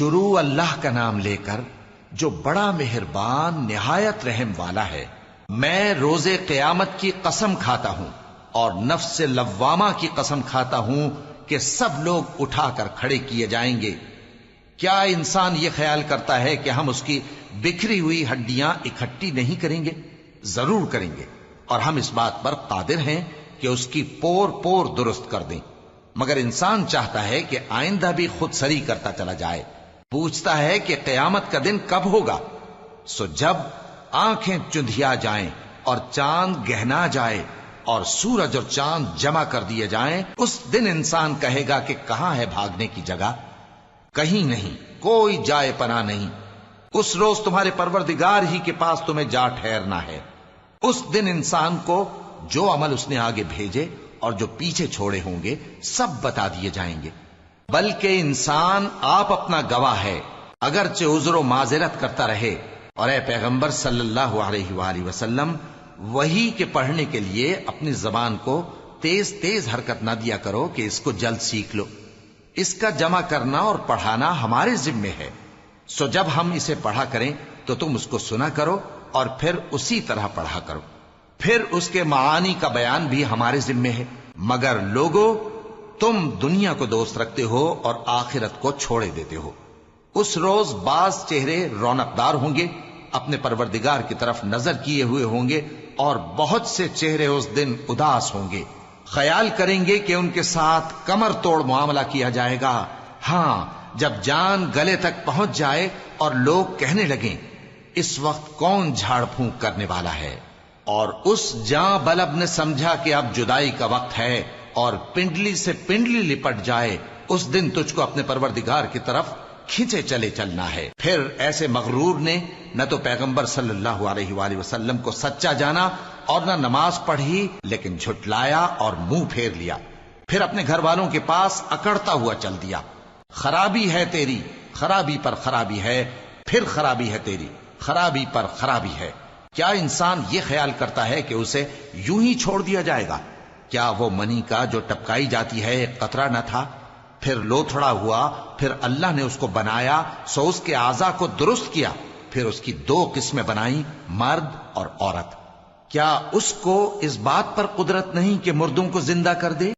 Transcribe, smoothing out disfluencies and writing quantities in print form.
شروع اللہ کا نام لے کر جو بڑا مہربان نہایت رحم والا ہے۔ میں روز قیامت کی قسم کھاتا ہوں اور نفس لوامہ کی قسم کھاتا ہوں کہ سب لوگ اٹھا کر کھڑے کیے جائیں گے۔ کیا انسان یہ خیال کرتا ہے کہ ہم اس کی بکھری ہوئی ہڈیاں اکٹھی نہیں کریں گے؟ ضرور کریں گے، اور ہم اس بات پر قادر ہیں کہ اس کی پور پور درست کر دیں، مگر انسان چاہتا ہے کہ آئندہ بھی خود سری کرتا چلا جائے۔ پوچھتا ہے کہ قیامت کا دن کب ہوگا؟ سو جب آنکھیں چندھیا جائیں اور چاند گہنا جائے اور سورج اور چاند جمع کر دیے جائیں، اس دن انسان کہے گا کہ کہاں ہے بھاگنے کی جگہ؟ کہیں نہیں، کوئی جائے پناہ نہیں۔ اس روز تمہارے پروردگار ہی کے پاس تمہیں جا ٹھہرنا ہے۔ اس دن انسان کو جو عمل اس نے آگے بھیجے اور جو پیچھے چھوڑے ہوں گے سب بتا دیے جائیں گے، بلکہ انسان آپ اپنا گواہ ہے، اگرچہ عذر و معذرت کرتا رہے۔ اور اے پیغمبر صلی اللہ علیہ وآلہ وسلم، وحی کے پڑھنے کے لیے اپنی زبان کو تیز تیز حرکت نہ دیا کرو کہ اس کو جلد سیکھ لو۔ اس کا جمع کرنا اور پڑھانا ہمارے ذمے ہے، سو جب ہم اسے پڑھا کریں تو تم اس کو سنا کرو اور پھر اسی طرح پڑھا کرو۔ پھر اس کے معانی کا بیان بھی ہمارے ذمے ہے، مگر لوگو تم دنیا کو دوست رکھتے ہو اور آخرت کو چھوڑے دیتے ہو۔ اس روز بعض چہرے رونق دار ہوں گے، اپنے پروردگار کی طرف نظر کیے ہوئے ہوں گے، اور بہت سے چہرے اس دن اداس ہوں گے، خیال کریں گے کہ ان کے ساتھ کمر توڑ معاملہ کیا جائے گا۔ ہاں، جب جان گلے تک پہنچ جائے اور لوگ کہنے لگیں اس وقت کون جھاڑ پھونک کرنے والا ہے، اور اس جاں بلب نے سمجھا کہ اب جدائی کا وقت ہے اور پنڈلی سے پنڈلی لپٹ جائے، اس دن تجھ کو اپنے پروردگار کی طرف کھینچے چلے چلنا ہے۔ پھر ایسے مغرور نے نہ تو پیغمبر صلی اللہ علیہ وآلہ وسلم کو سچا جانا اور نہ نماز پڑھی، لیکن جھٹلایا اور منہ پھیر لیا، پھر اپنے گھر والوں کے پاس اکڑتا ہوا چل دیا۔ خرابی ہے تیری، خرابی پر خرابی ہے، پھر خرابی ہے تیری، خرابی پر خرابی ہے۔ کیا انسان یہ خیال کرتا ہے کہ اسے یوں ہی چھوڑ دیا جائے گا؟ کیا وہ منی کا جو ٹپکائی جاتی ہے ایک قطرہ نہ تھا، پھر لوتھڑا ہوا، پھر اللہ نے اس کو بنایا، سو اس کے اعضاء کو درست کیا، پھر اس کی دو قسمیں بنائیں، مرد اور عورت۔ کیا اس کو اس بات پر قدرت نہیں کہ مردوں کو زندہ کر دے؟